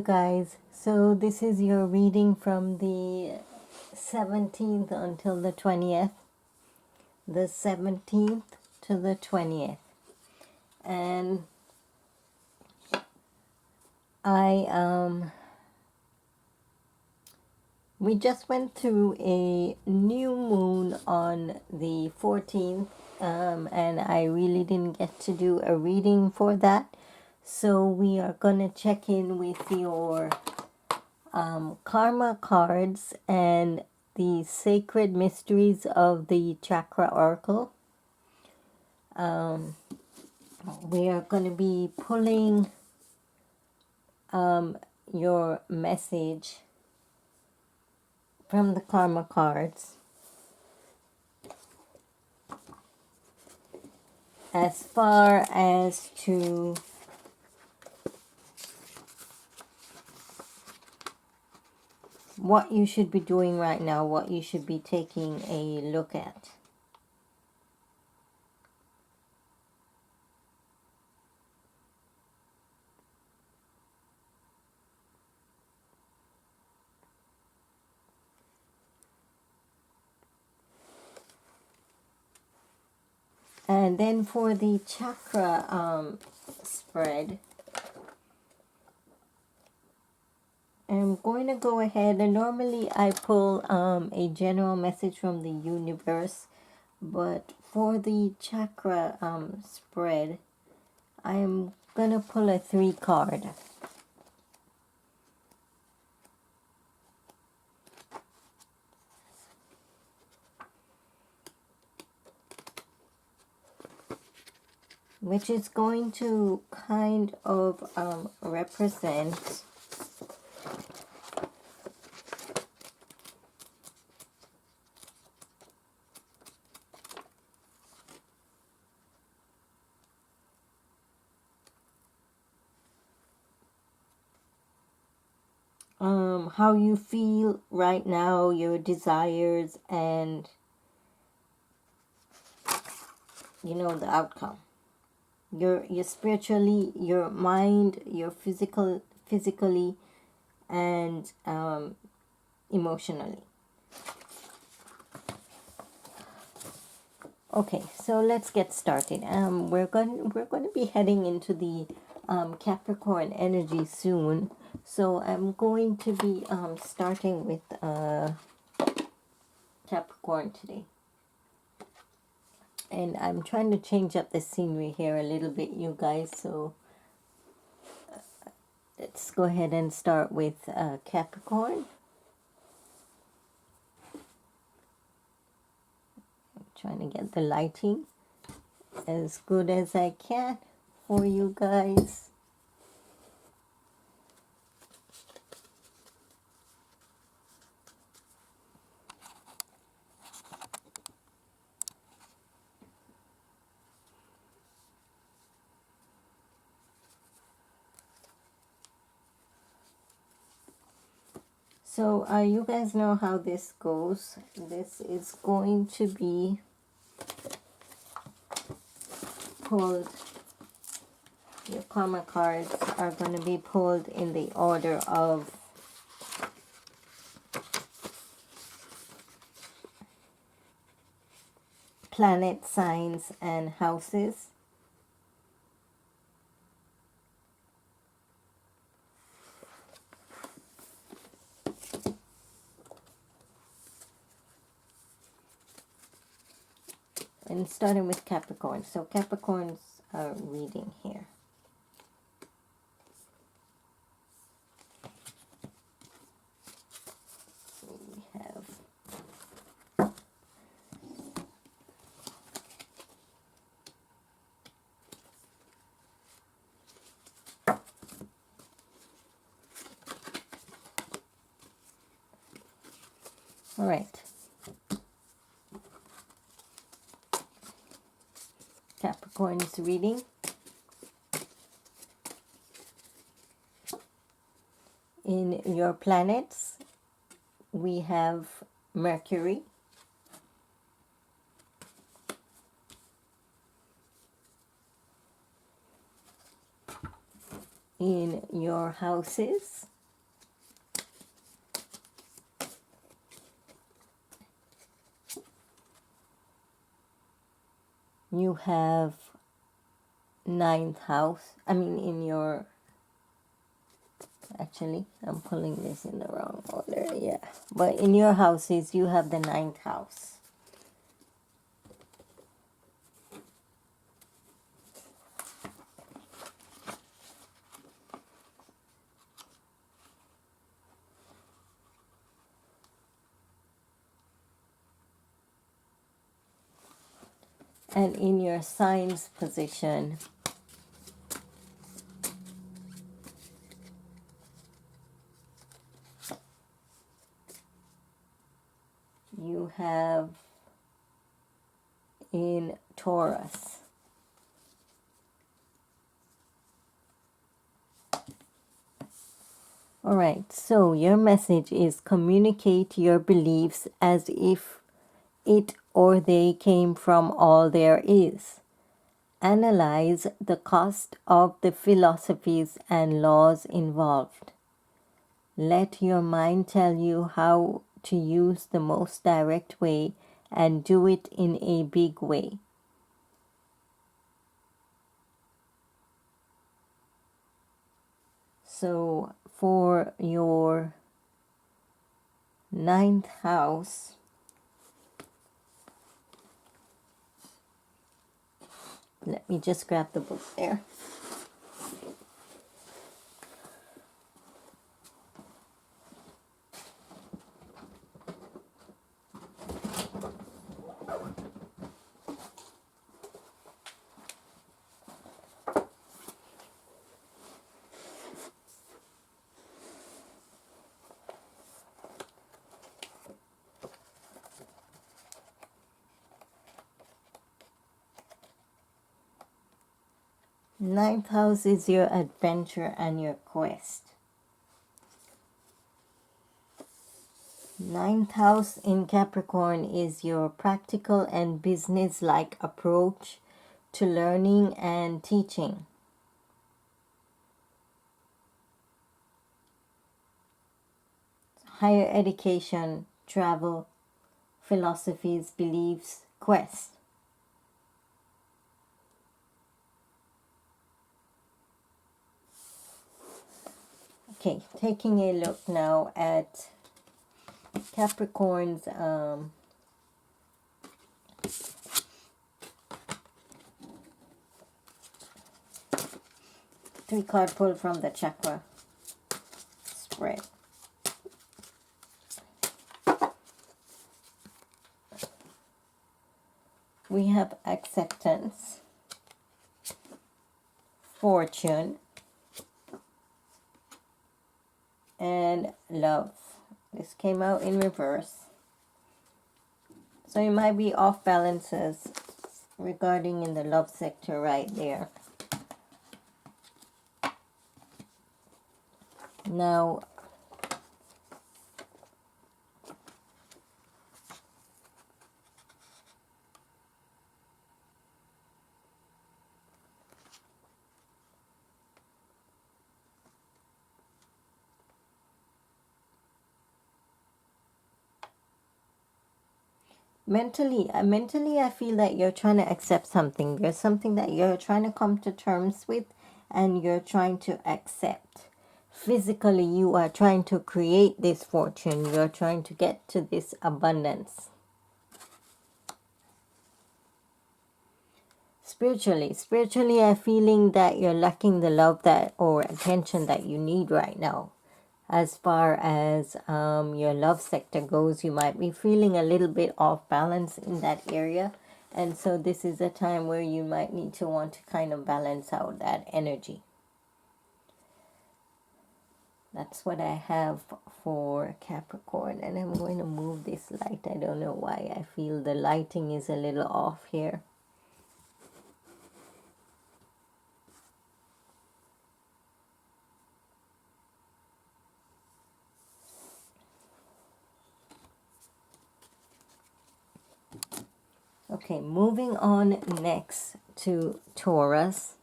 guys. So this is your reading from the 17th until the 20th. The 17th to the 20th. And we just went through a new moon on the 14th, and I really didn't get to do a reading for that. So we are going to check in with your karma cards and the sacred mysteries of the chakra oracle. We are going to be pulling your message from the karma cards as far as to what you should be doing right now, what you should be taking a look at. And then for the chakra spread, I'm going to go ahead, and normally I pull a general message from the universe, but for the chakra spread, I am going to pull a 3 card. Which is going to kind of represent how you feel right now, your desires, and the outcome. Your spiritually, your mind, your physically, and emotionally. Okay, so let's get started. We're going to be heading into the Capricorn energy soon. So I'm going to be starting with Capricorn today. And I'm trying to change up the scenery here a little bit, you guys. So let's go ahead and start with Capricorn. I'm trying to get the lighting as good as I can for you guys. So you guys know how this goes. This is going to be pulled. Your karma cards are going to be pulled in the order of planet signs and houses. And starting with Capricorn. So Capricorn's reading here. We have all right. Capricorn's reading. In your planets, we have Mercury, in your houses, you have ninth house. I mean, in your, actually, I'm pulling this in the wrong order, yeah. But in your houses, you have the ninth house. And in your signs position, you have in Taurus. All right, so your message is communicate your beliefs as if it or they came from all there is. Analyze the cost of the philosophies and laws involved. Let your mind tell you how to use the most direct way and do it in a big way. So for your ninth house, let me just grab the book there. Ninth house is your adventure and your quest. Ninth house in Capricorn is your practical and business-like approach to learning and teaching. Higher education, travel, philosophies, beliefs, quest. Okay, taking a look now at Capricorn's three-card pull from the chakra spread. We have acceptance, fortune, and love. This came out in reverse. So you might be off balances regarding in the love sector right there. Now, mentally I feel that you're trying to accept something. There's something that you're trying to come to terms with and you're trying to accept. Physically, you are trying to create this fortune. You're trying to get to this abundance. Spiritually, I'm feeling that you're lacking the love that or attention that you need right now. As far as your love sector goes, you might be feeling a little bit off balance in that area. And so this is a time where you might need to want to kind of balance out that energy. That's what I have for Capricorn. And I'm going to move this light. I don't know why. I feel the lighting is a little off here. Okay, moving on next to Taurus.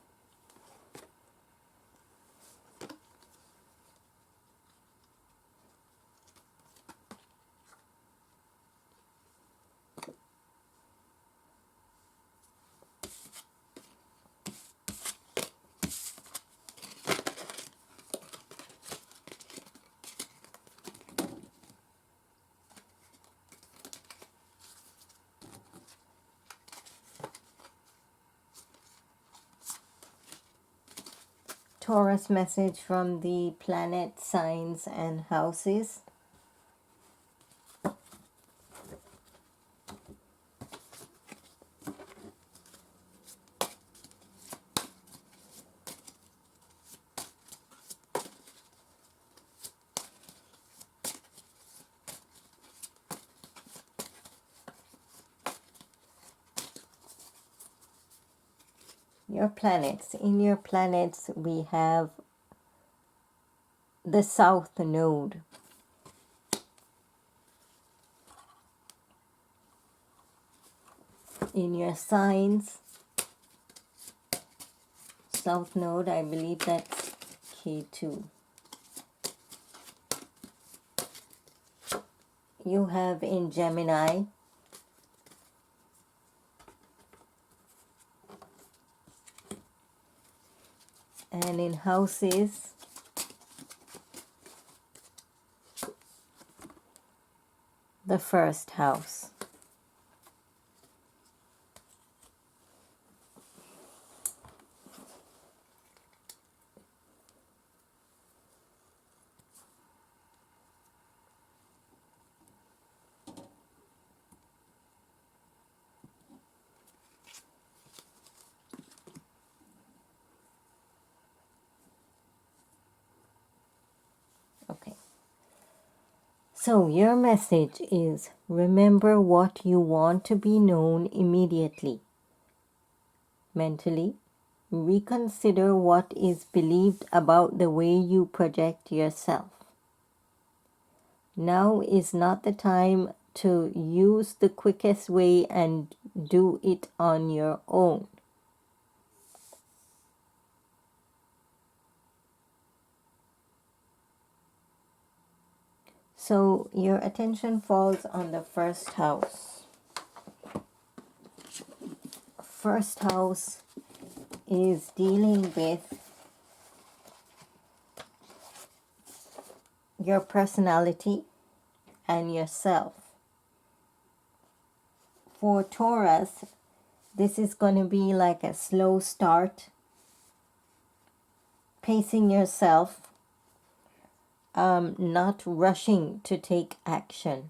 Taurus message from the planet, signs, and houses. Your planets. In your planets, we have the South Node. In your signs, South Node, I believe that's K2. You have in Gemini, and in houses, the first house. Okay. So your message is, remember what you want to be known immediately. Mentally, reconsider what is believed about the way you project yourself. Now is not the time to use the quickest way and do it on your own. So your attention falls on the first house. First house is dealing with your personality and yourself. For Taurus, this is going to be like a slow start, pacing yourself, not rushing to take action,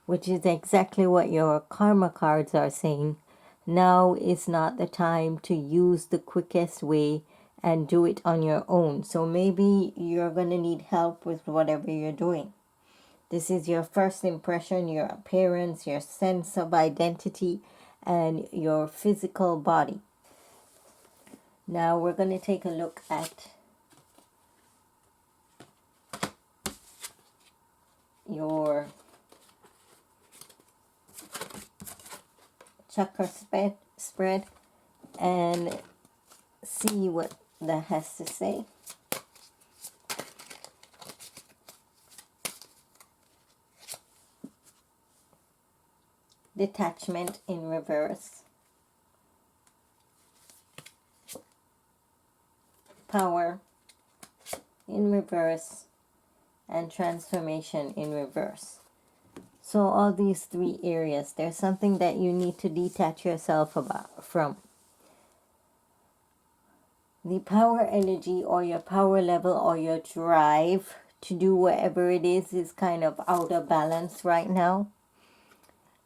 which is exactly what your karma cards are saying. Now is not the time to use the quickest way and do it on your own. So maybe you're going to need help with whatever you're doing. This is your first impression, your appearance, your sense of identity, and your physical body. Now we're going to take a look at your chakra spread and see what that has to say. Detachment in reverse. Power in reverse. And transformation in reverse. So all these three areas, there's something that you need to detach yourself from. The power energy or your power level or your drive to do whatever it is kind of out of balance right now.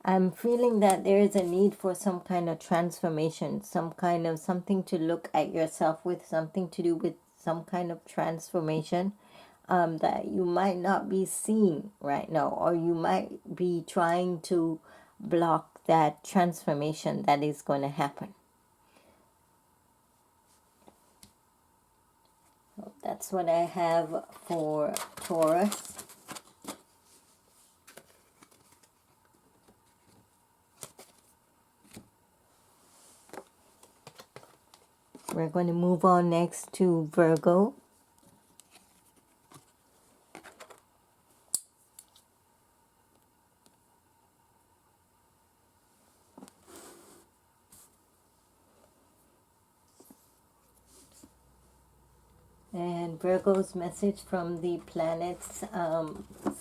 I'm feeling that there is a need for some kind of transformation, some kind of something to look at yourself with, something to do with some kind of transformation. That you might not be seeing right now, or you might be trying to block that transformation that is going to happen. That's what I have for Taurus. We're going to move on next to Virgo. And Virgo's message from the planets,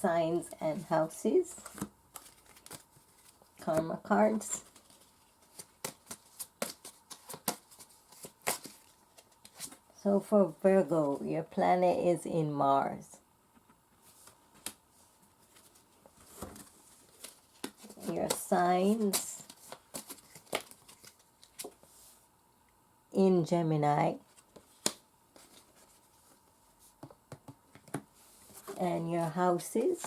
signs, and houses. Karma cards. So for Virgo, your planet is in Mars. Your signs in Gemini. And your houses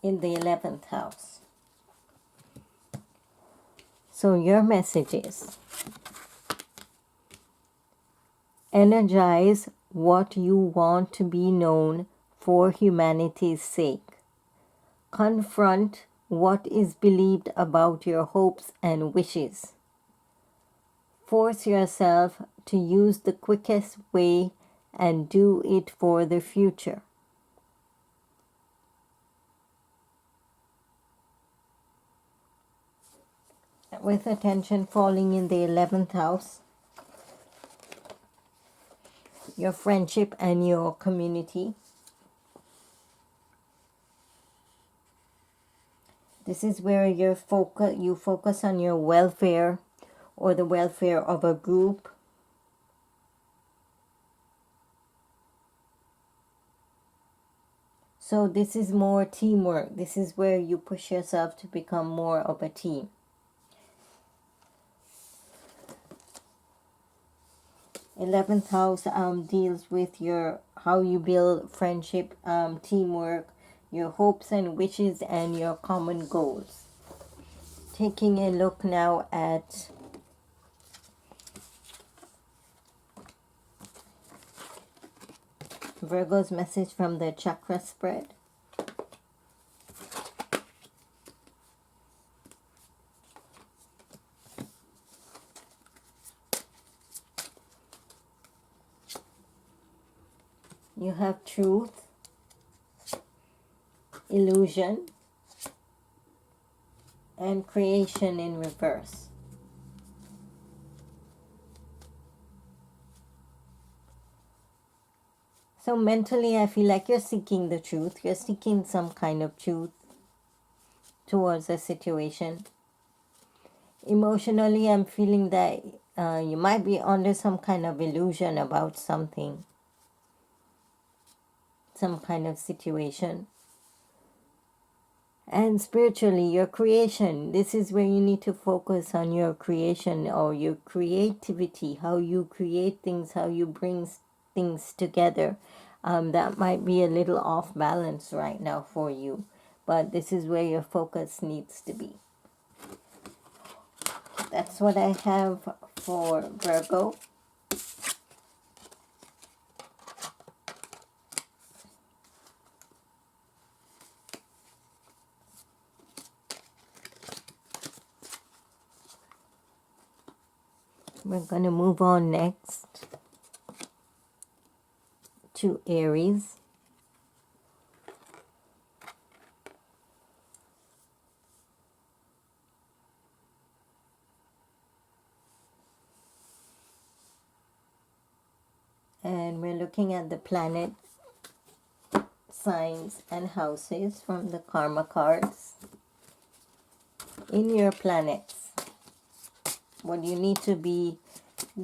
in the 11th house. So your message is: energize what you want to be known for humanity's sake. Confront what is believed about your hopes and wishes. Force yourself to use the quickest way and do it for the future. With attention falling in the 11th house, your friendship and your community. This is where you focus on your welfare or the welfare of a group. So this is more teamwork. This is where you push yourself to become more of a team. Eleventh house deals with how you build friendship, teamwork, your hopes and wishes, and your common goals. Taking a look now at Virgo's message from the chakra spread. You have truth, illusion, and creation in reverse. So mentally, I feel like you're seeking the truth. You're seeking some kind of truth towards a situation. Emotionally, I'm feeling that you might be under some kind of illusion about something, some kind of situation. And spiritually, your creation. This is where you need to focus on your creation or your creativity, how you create things, how you bring things together. That might be a little off balance right now for you, but this is where your focus needs to be. That's what I have for Virgo. We're going to move on next to Aries. And we're looking at the planet, signs, and houses from the karma cards. In your planets, what you need to be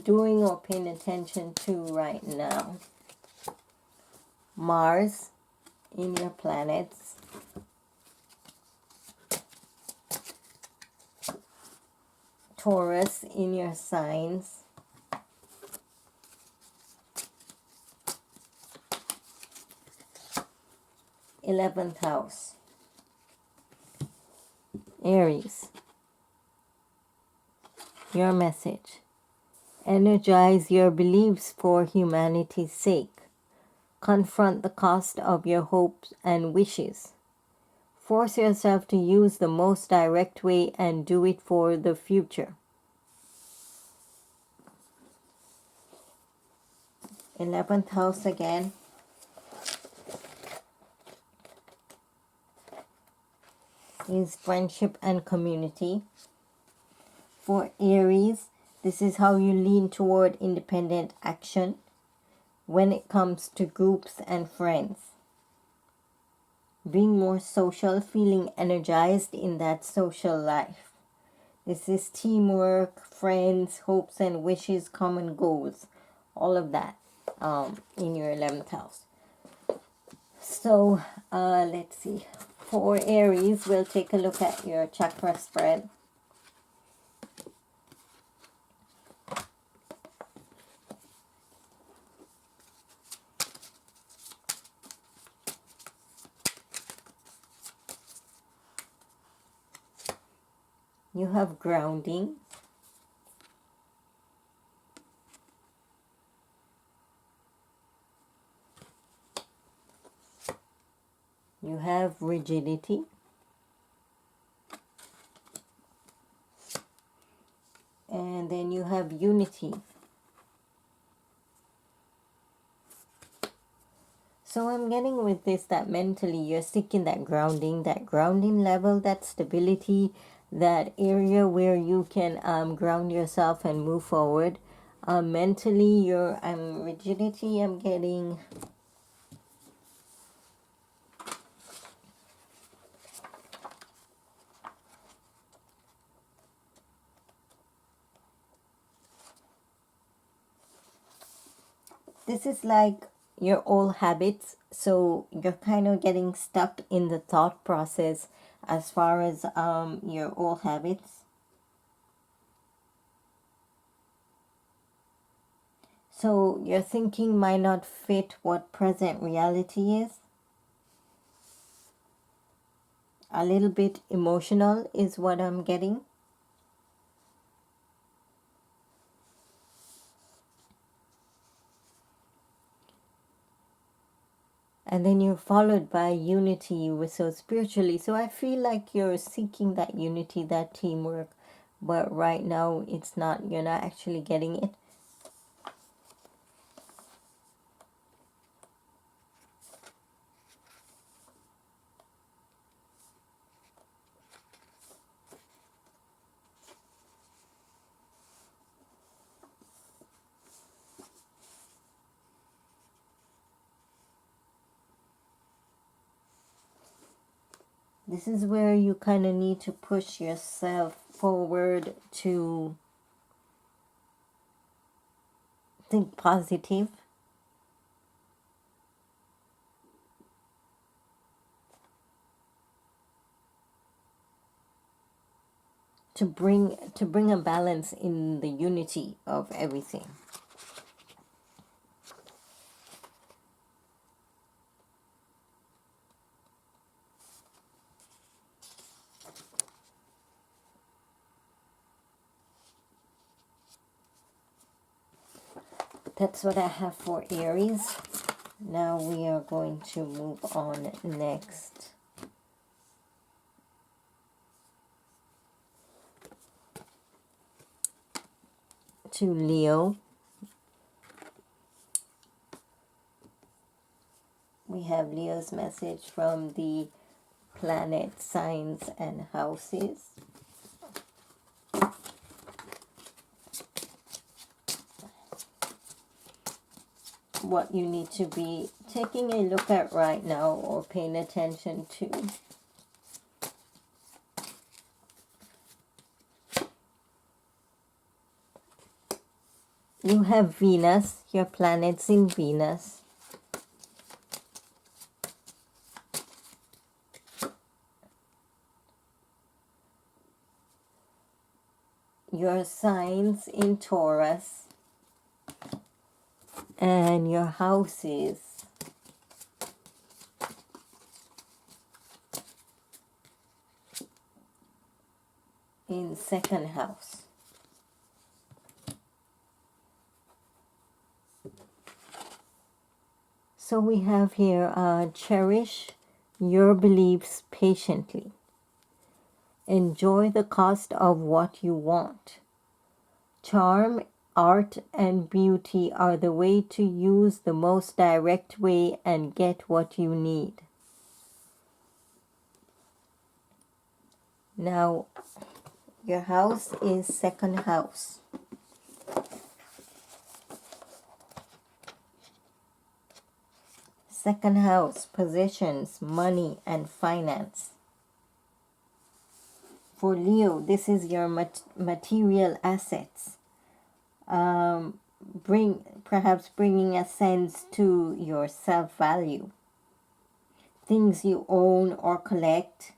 doing or paying attention to right now. Mars in your planets. Taurus in your signs. Eleventh house. Aries. Your message: energize your beliefs for humanity's sake. Confront the cost of your hopes and wishes. Force yourself to use the most direct way and do it for the future. 11th house again. Is friendship and community. For Aries, this is how you lean toward independent action when it comes to groups and friends. Being more social, feeling energized in that social life. This is teamwork, friends, hopes and wishes, common goals, all of that in your 11th house. So let's see. For Aries, we'll take a look at your chakra spread. You have grounding. You have rigidity. And then you have unity. So I'm getting with this that mentally you're seeking that grounding level, that stability, that area where you can ground yourself and move forward. Mentally, your rigidity, I'm getting. This is like your old habits, so you're kind of getting stuck in the thought process as far as your old habits. So your thinking might not fit what present reality is. A little bit emotional is what I'm getting. And then you're followed by unity with so spiritually. So I feel like you're seeking that unity, that teamwork, but right now it's not, you're not actually getting it. This is where you kind of need to push yourself forward to think positive. To bring a balance in the unity of everything. That's what I have for Aries. Now we are going to move on next to Leo. We have Leo's message from the planet, signs, and houses. What you need to be taking a look at right now or paying attention to. You have Venus, your planets in Venus. Your signs in Taurus. And your houses in second house. So we have here, cherish your beliefs patiently. Enjoy the cost of what you want. Charm, art, and beauty are the way to use the most direct way and get what you need. Now, your house is second house. Second house, possessions, money, and finance. For Leo, this is your material assets. Perhaps bringing a sense to your self-value. Things you own or collect.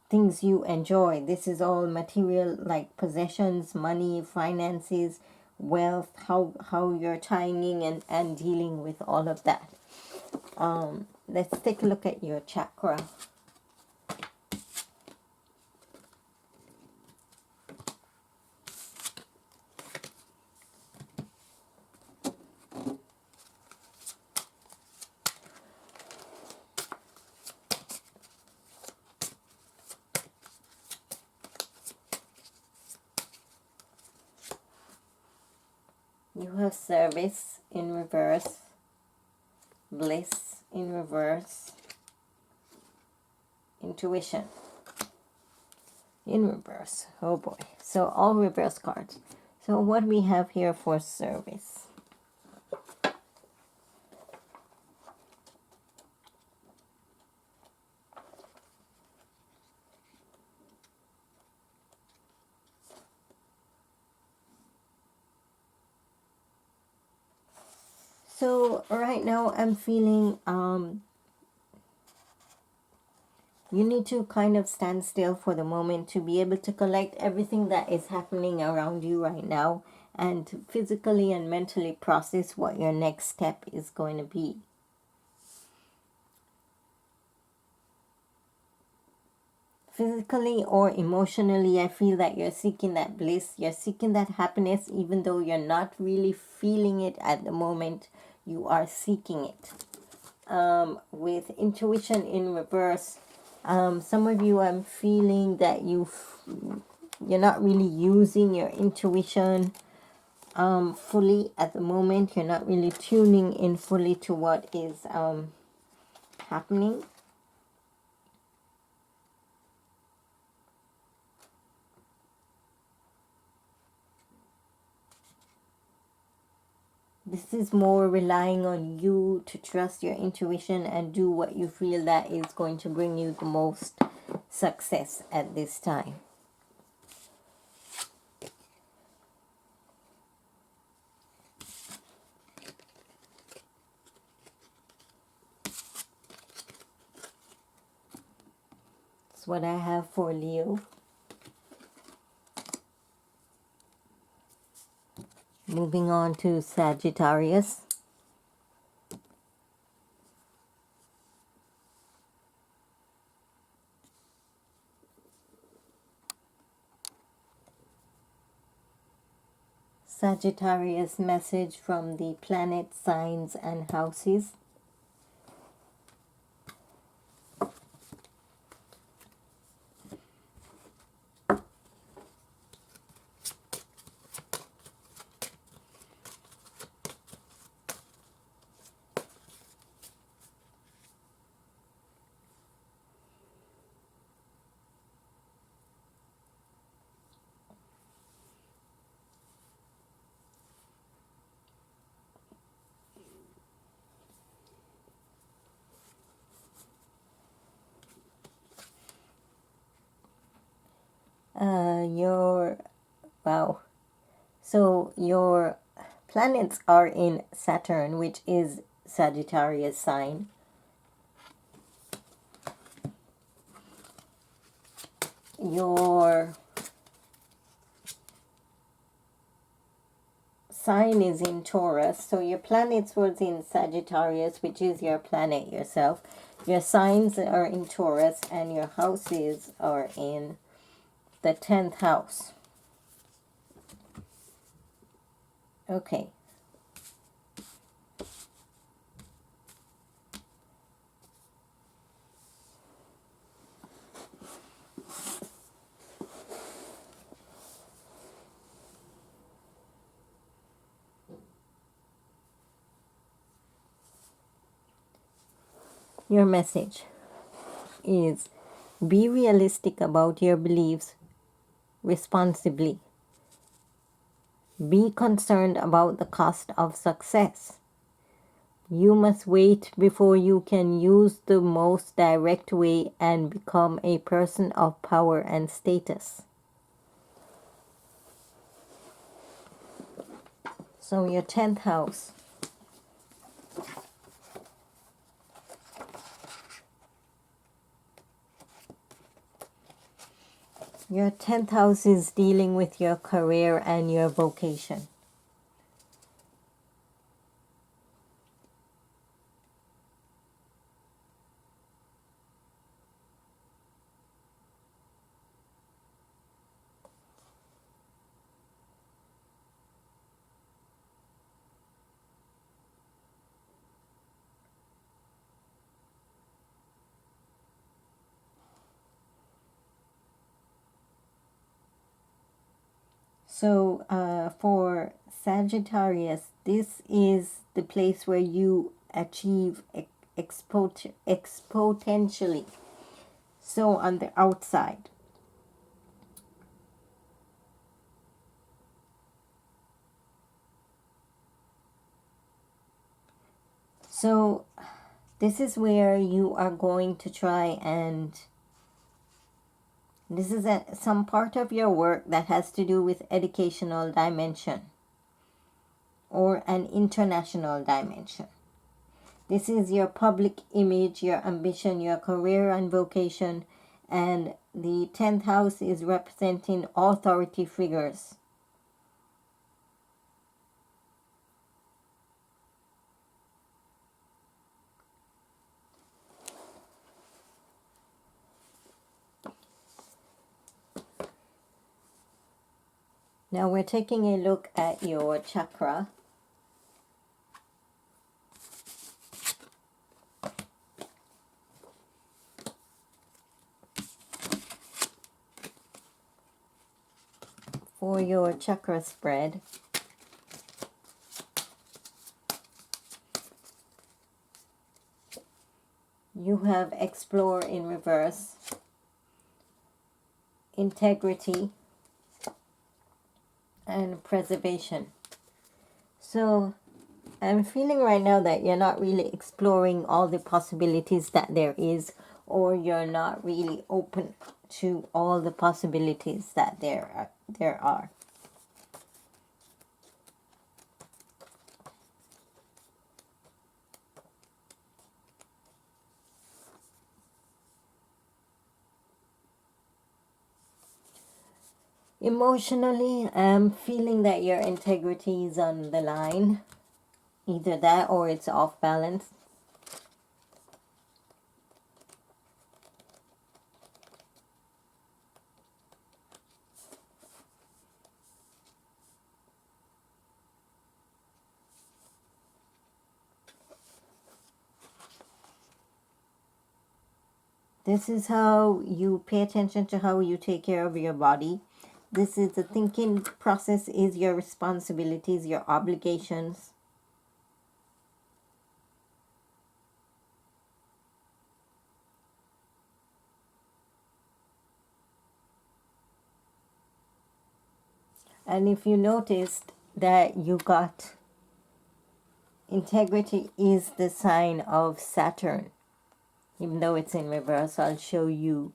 Things you enjoy. This is all material, like possessions, money, finances, wealth, how you're tying in and dealing with all of that. Let's take a look at your chakra. You have service in reverse, bliss in reverse, intuition in reverse. Oh boy. So all reverse cards. So what we have here for service. So right now I'm feeling you need to kind of stand still for the moment to be able to collect everything that is happening around you right now and physically and mentally process what your next step is going to be. Physically or emotionally, I feel that you're seeking that bliss, you're seeking that happiness, even though you're not really feeling it at the moment, you are seeking it. With intuition in reverse, some of you, I'm feeling that you're not really using your intuition fully at the moment. You're not really tuning in fully to what is happening. This is more relying on you to trust your intuition and do what you feel that is going to bring you the most success at this time. That's what I have for Leo. Moving on to Sagittarius. Sagittarius message from the planet, signs, and houses. So your planets are in Saturn, which is Sagittarius sign. Your sign is in Taurus, so your planets was in Sagittarius, which is your planet yourself. Your signs are in Taurus, and your houses are in the 10th house. Okay. Your message is be realistic about your beliefs responsibly. Be concerned about the cost of success. You must wait before you can use the most direct way and become a person of power and status. So your 10th house. Your 10th house is dealing with your career and your vocation. So for Sagittarius, this is the place where you achieve exponentially. So on the outside. So this is where you are going to try and this is some part of your work that has to do with educational dimension or an international dimension. This is your public image, your ambition, your career and vocation, and the 10th house is representing authority figures. Now we're taking a look at your chakra. For your chakra spread, you have explore in reverse, integrity, and preservation. So I'm feeling right now that you're not really exploring all the possibilities that there is, or you're not really open to all the possibilities that there are. Emotionally, I'm feeling that your integrity is on the line. Either that or it's off balance. This is how you pay attention to how you take care of your body. This is the thinking process, is your responsibilities, your obligations. And if you noticed that you got integrity is the sign of Saturn, even though it's in reverse, I'll show you.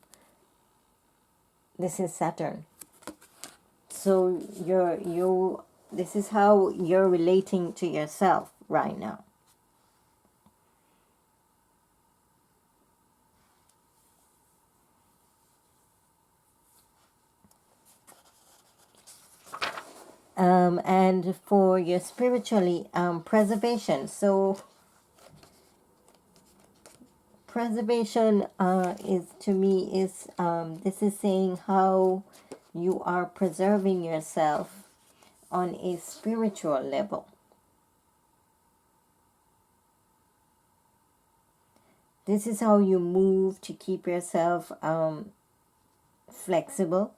This is Saturn. So this is how you're relating to yourself right now. And for your spiritually preservation. So preservation is to me is this is saying how you are preserving yourself on a spiritual level. This is how you move to keep yourself flexible.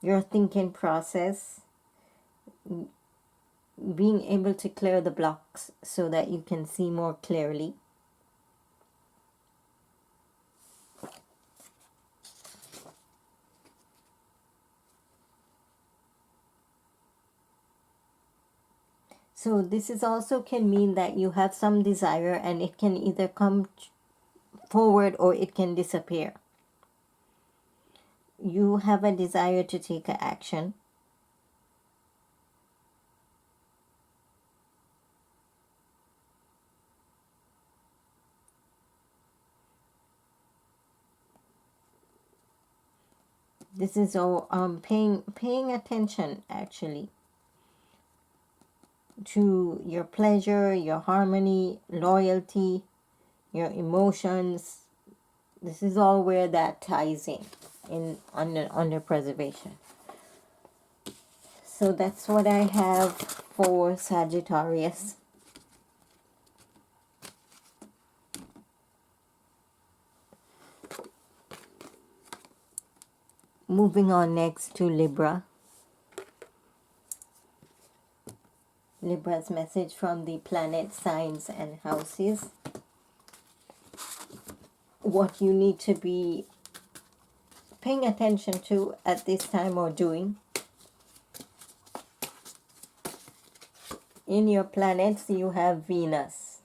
Your thinking process, being able to clear the blocks so that you can see more clearly. So this is also can mean that you have some desire and it can either come forward or it can disappear. You have a desire to take an action. This is all paying attention actually to your pleasure, your harmony, loyalty, your emotions. This is all where that ties in under preservation. So that's what I have for Sagittarius. Moving on next to Libra. Libra's message from the planet, signs, and houses. What you need to be paying attention to at this time or doing. In your planets, you have Venus.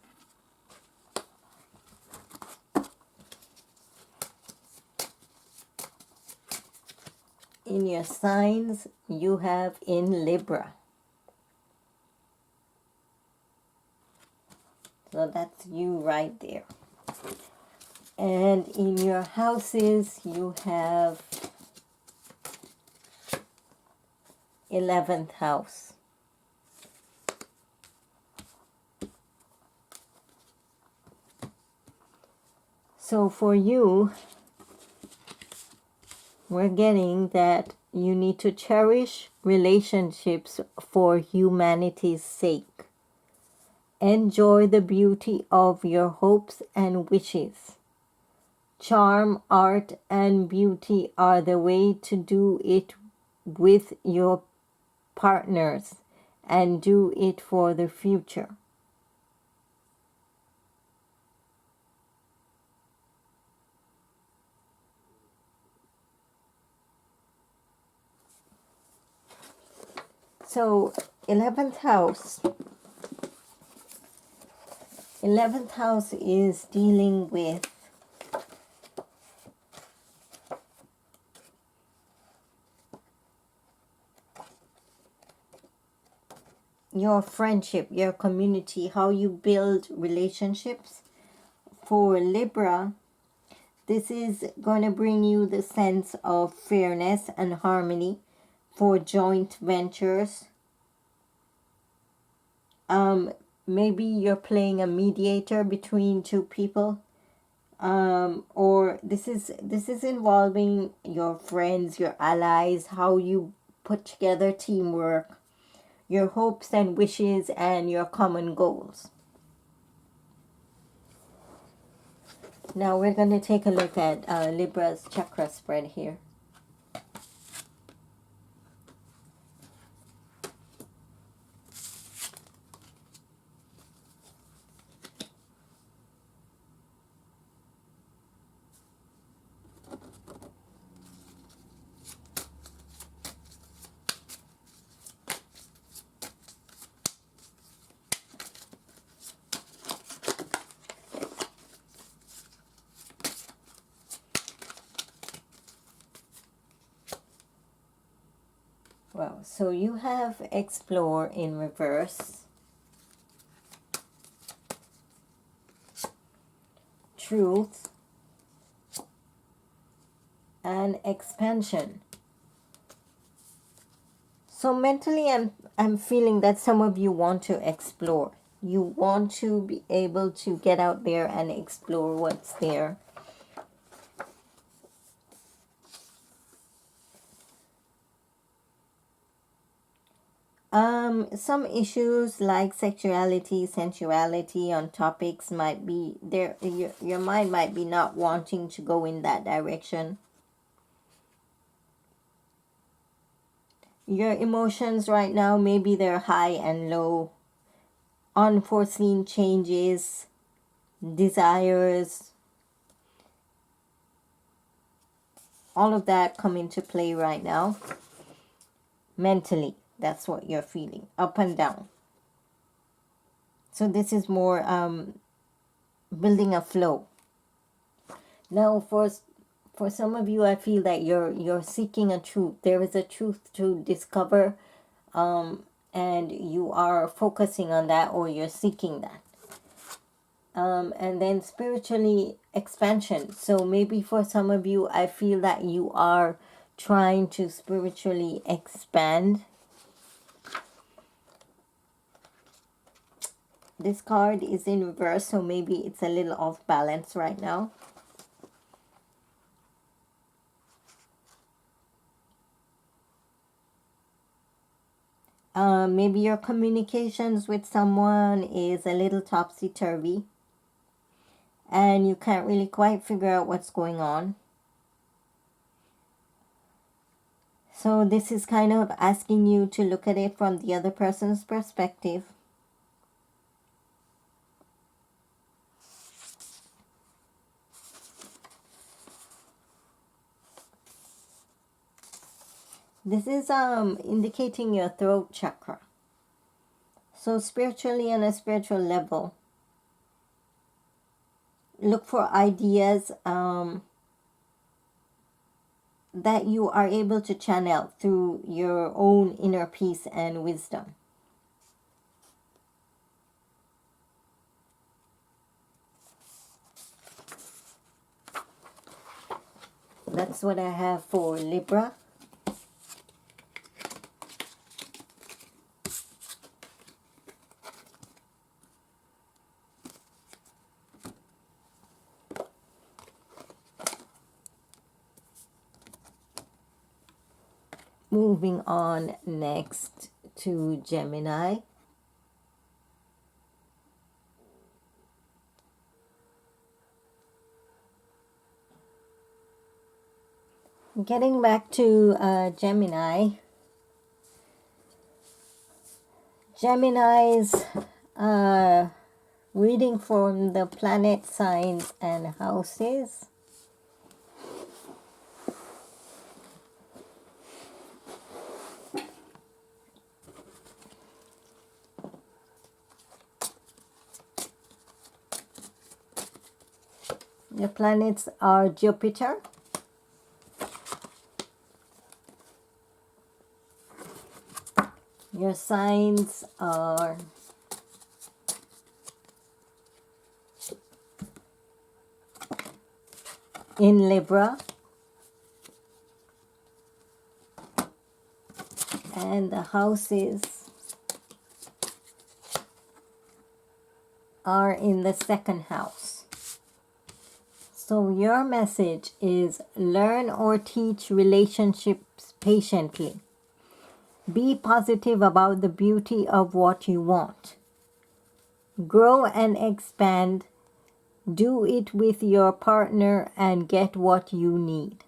In your signs, you have in Libra. So that's you right there. And in your houses, you have 11th house. So for you, we're getting that you need to cherish relationships for humanity's sake. Enjoy the beauty of your hopes and wishes. Charm, art, and beauty are the way to do it with your partners, and do it for the future. So 11th house. 11th house is dealing with your friendship, your community, how you build relationships. For Libra, this is going to bring you the sense of fairness and harmony for joint ventures. Maybe you're playing a mediator between two people. Or this is involving your friends, your allies, how you put together teamwork, your hopes and wishes, and your common goals. Now we're going to take a look at Libra's chakra spread here. Well, so you have explore in reverse, truth, and expansion. So mentally, I'm feeling that some of you want to explore. You want to be able to get out there and explore what's there. Some issues like sexuality, sensuality on topics might be there. Your mind might be not wanting to go in that direction. Your emotions right now, maybe they're high and low. Unforeseen changes, desires, all of that come into play right now. Mentally, that's what you're feeling, up and down. So this is more building a flow. Now for some of you, I feel that you're seeking a truth. There is a truth to discover, and you are focusing on that, or you're seeking that. And then spiritually expansion. So maybe for some of you, I feel that you are trying to spiritually expand. This card is in reverse, so maybe it's a little off balance right now. Maybe your communications with someone is a little topsy-turvy, and you can't really quite figure out what's going on. So this is kind of asking you to look at it from the other person's perspective. This is indicating your throat chakra. So spiritually, on a spiritual level, look for ideas that you are able to channel through your own inner peace and wisdom. That's what I have for Libra. Moving on next to Gemini. Getting back to Gemini. Gemini's reading from the planet signs and houses. The planets are Jupiter, your signs are in Libra, and the houses are in the second house. So your message is learn or teach relationships patiently. Be positive about the beauty of what you want. Grow and expand. Do it with your partner and get what you need.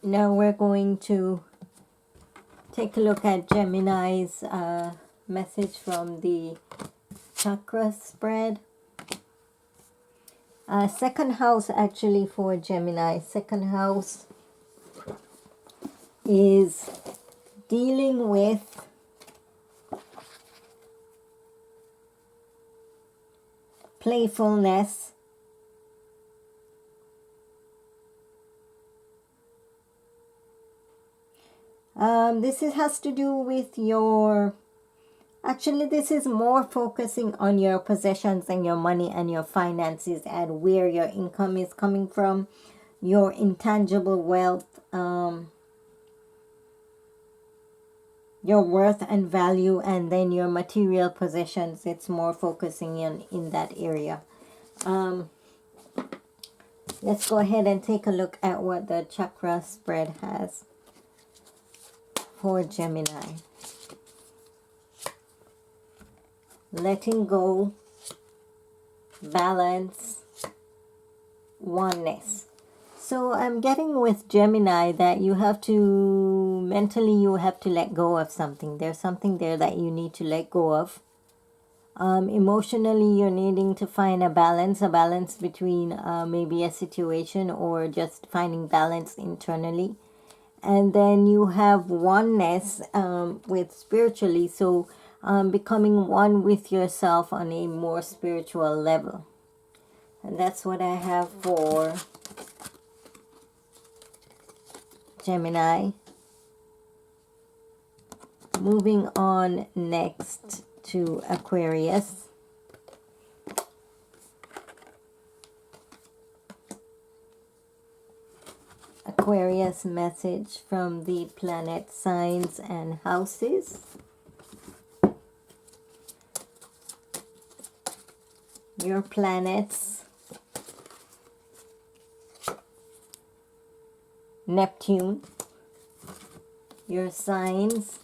Now we're going to take a look at Gemini's message from the chakra spread. Second house actually for Gemini. Second house is dealing with playfulness, has to do with your, actually this is more focusing on your possessions and your money and your finances and where your income is coming from, your intangible wealth, your worth and value, and then your material possessions. It's more focusing in that area. Let's go ahead and take a look at what the chakra spread has for Gemini. Letting go, balance, oneness. So I'm getting with Gemini that you have to, mentally you have to let go of something. There's something there that you need to let go of. Emotionally, you're needing to find a balance between maybe a situation or just finding balance internally. and then you have oneness with spiritually, so becoming one with yourself on a more spiritual level. And that's what I have for Gemini. Moving on next to Aquarius. Aquarius message from the planet, signs, and houses. Your planets: Neptune. Your signs: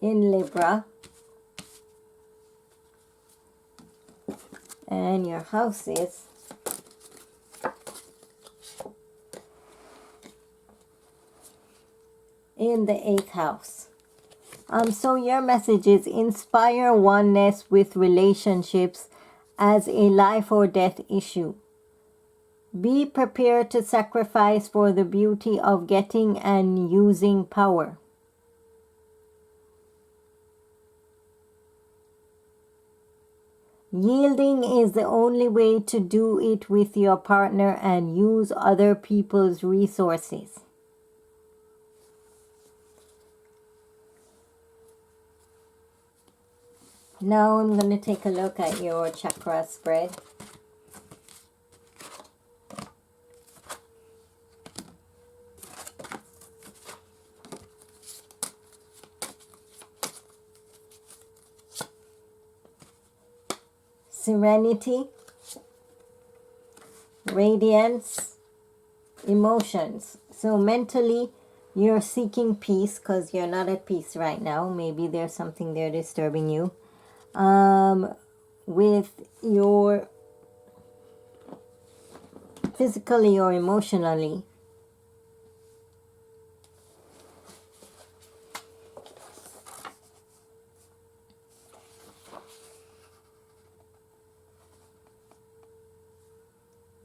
in Libra. And your houses: in the 8th house. So your message is inspire oneness with relationships as a life or death issue. Be prepared to sacrifice for the beauty of getting and using power. Yielding is the only way to do it with your partner and use other people's resources. Now I'm going to take a look at your chakra spread. Serenity, radiance, emotions. So mentally, you're seeking peace because you're not at peace right now. Maybe there's something there disturbing you. With your physically or emotionally.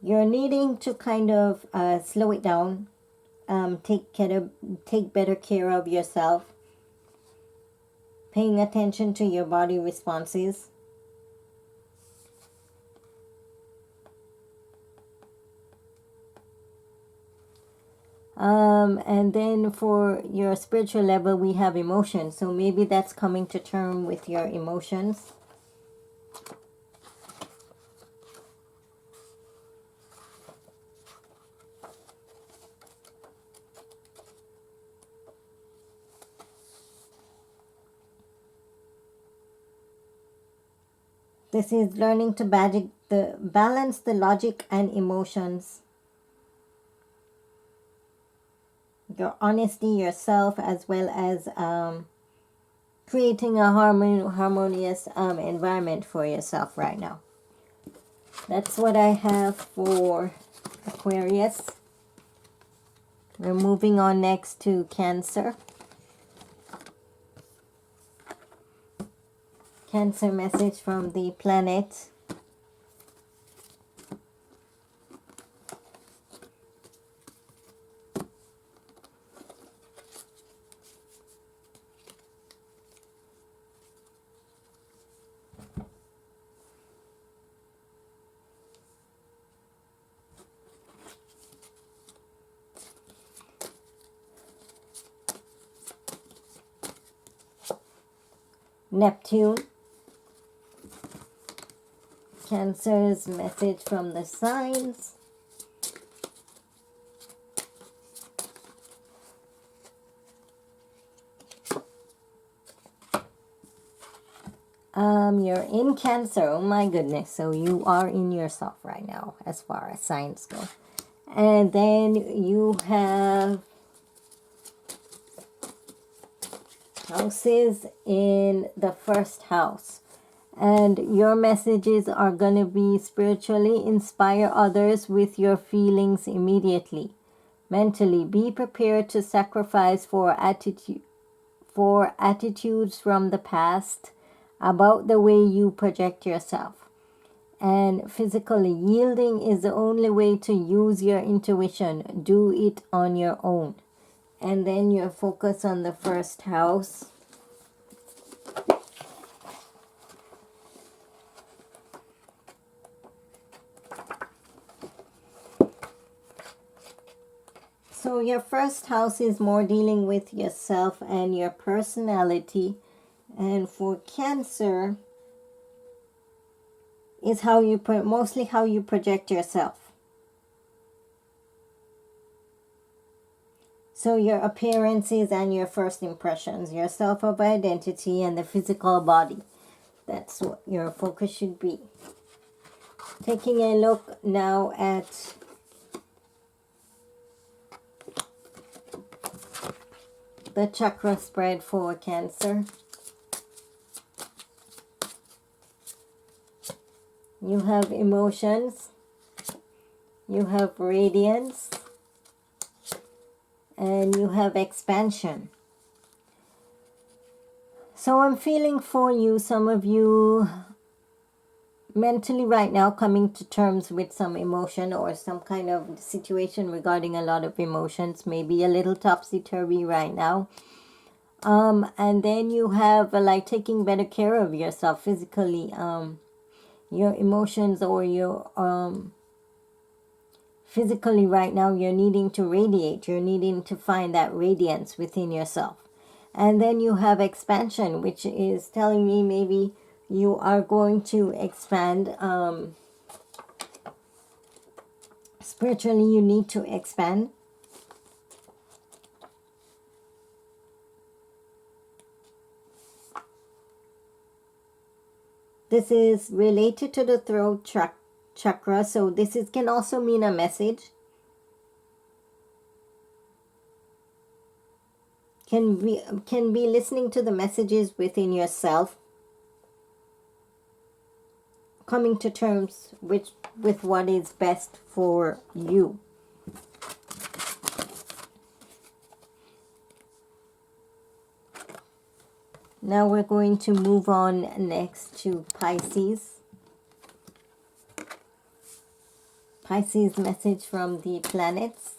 You're needing to kind of slow it down, take better care of yourself, paying attention to your body responses. And then for your spiritual level, we have emotions. So maybe that's coming to terms with your emotions. This is learning to balance the logic and emotions. Your honesty, yourself, as well as creating a harmonious environment for yourself right now. That's what I have for Aquarius. We're moving on next to Cancer. Cancer message from the planet. Neptune. Cancer's message from the signs. You're in Cancer. Oh my goodness. So you are in yourself right now as far as signs go. And then you have houses in the 1st house. And your messages are going to be spiritually inspire others with your feelings immediately. Mentally, be prepared to sacrifice for attitudes from the past about the way you project yourself. And physically, yielding is the only way to use your intuition. Do it on your own. And then your focus on the first house. So your first house is more dealing with yourself and your personality. And for Cancer, is how you mostly how you project yourself. So your appearances and your first impressions, your self of identity and the physical body. That's what your focus should be. Taking a look now at the chakra spread for Cancer. You have emotions, you have radiance, and you have expansion. So I'm feeling for you, some of you mentally right now coming to terms with some emotion or some kind of situation regarding a lot of emotions, maybe a little topsy-turvy right now. And then you have like taking better care of yourself physically, your emotions or your physically right now you're needing to radiate, you're needing to find that radiance within yourself. And then you have expansion, which is telling me maybe you are going to expand. Spiritually, you need to expand. This is related to the throat chakra, so this can also mean a message. Can be listening to the messages within yourself, coming to terms with what is best for you. Now we're going to move on next to Pisces. Pisces message from the planets.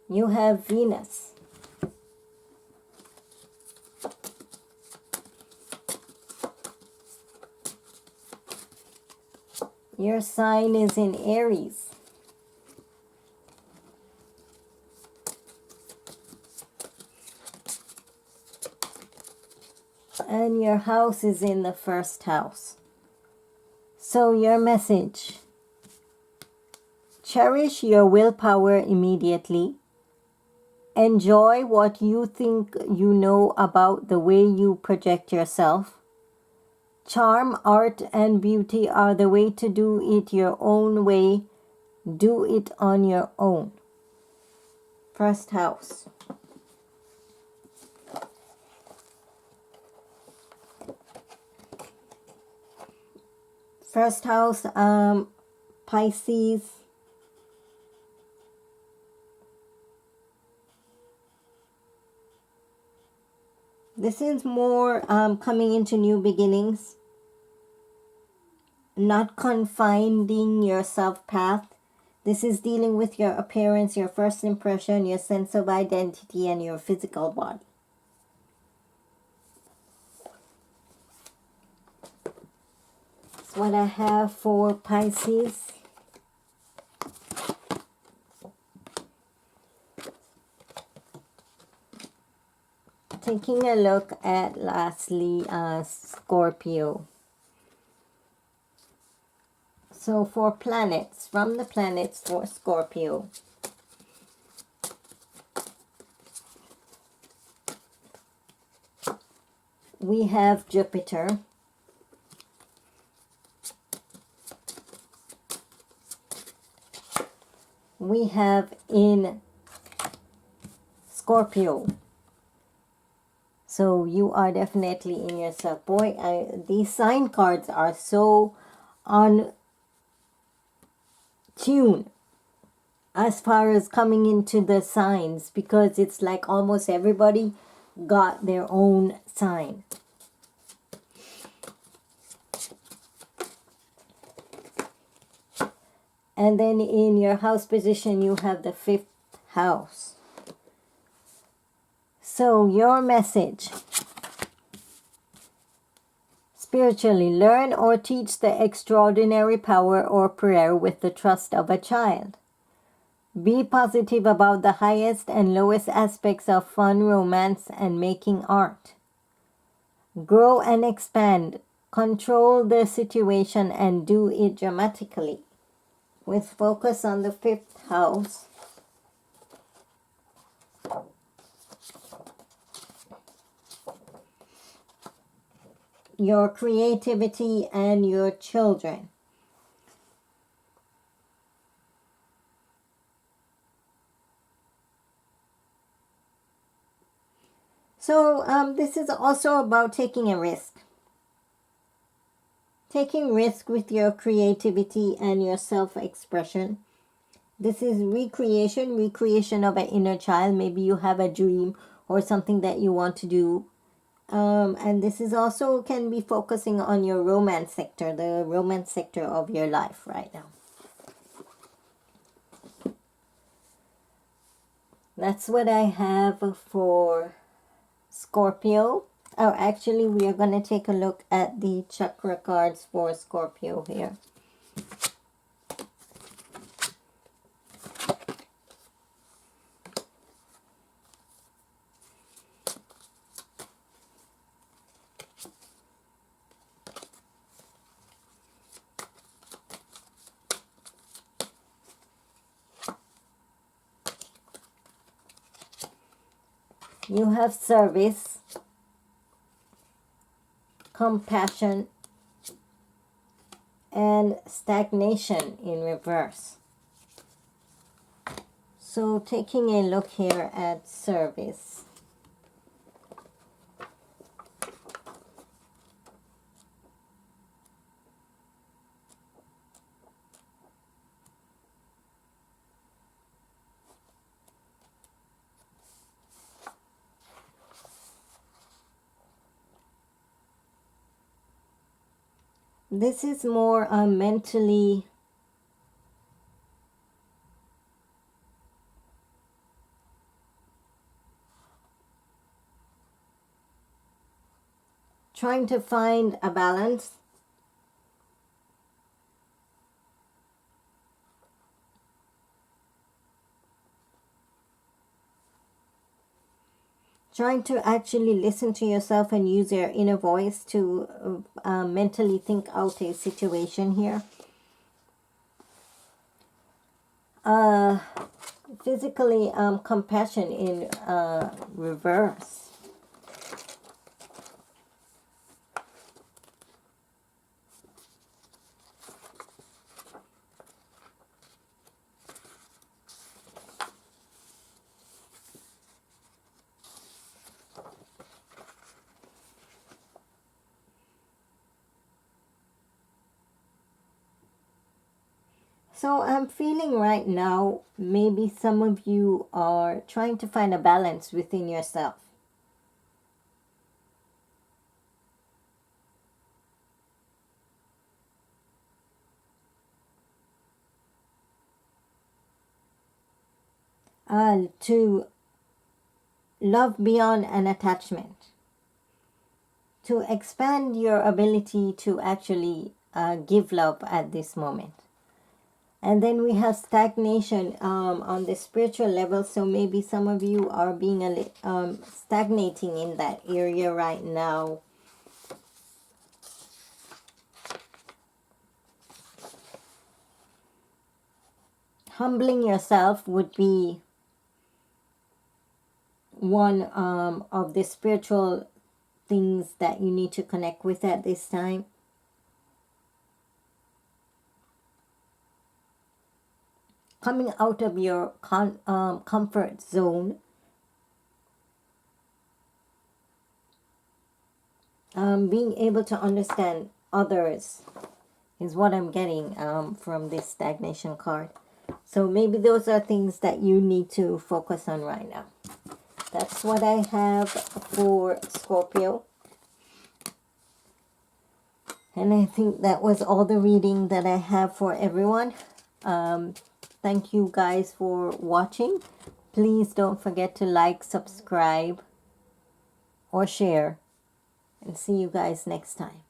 You have Venus. Your sign is in Aries. And your house is in the first house. So your message: cherish your willpower immediately. Enjoy what you think you know about the way you project yourself. Charm, art, and beauty are the way to do it your own way. Do it on your own. First house. First house, Pisces. This is more coming into new beginnings. Not confining your self-path. This is dealing with your appearance, your first impression, your sense of identity, and your physical body. That's what I have for Pisces. Taking a look at lastly Scorpio. So for planets, from the planets for Scorpio. We have Jupiter. We have in Scorpio. So you are definitely in yourself. Boy, these sign cards are so on tune as far as coming into the signs, because it's like almost everybody got their own sign. And then in your house position, you have the 5th house. So your message: spiritually, learn or teach the extraordinary power or prayer with the trust of a child. Be positive about the highest and lowest aspects of fun, romance, and making art. Grow and expand. Control the situation and do it dramatically. With focus on the 5th house. Your creativity and your children. So this is also about taking a risk. Taking risk with your creativity and your self-expression. This is recreation of an inner child. Maybe you have a dream or something that you want to do. And this is also can be focusing on your romance sector, the romance sector of your life right now. That's what I have for Scorpio. Oh, actually, we are going to take a look at the chakra cards for Scorpio here. You have service, compassion, and stagnation in reverse. So taking a look here at service. This is more mentally trying to find a balance. Trying to actually listen to yourself and use your inner voice to mentally think out a situation here. Physically, compassion in reverse. So I'm feeling right now, maybe some of you are trying to find a balance within yourself. To love beyond an attachment. To expand your ability to actually give love at this moment. And then we have stagnation on the spiritual level. So maybe some of you are being stagnating in that area right now. Humbling yourself would be one of the spiritual things that you need to connect with at this time. Coming out of your comfort zone. Being able to understand others is what I'm getting from this stagnation card. So maybe those are things that you need to focus on right now. that's what I have for Scorpio. And I think that was all the reading that I have for everyone. Thank you guys for watching. Please don't forget to like, subscribe, or share. And see you guys next time.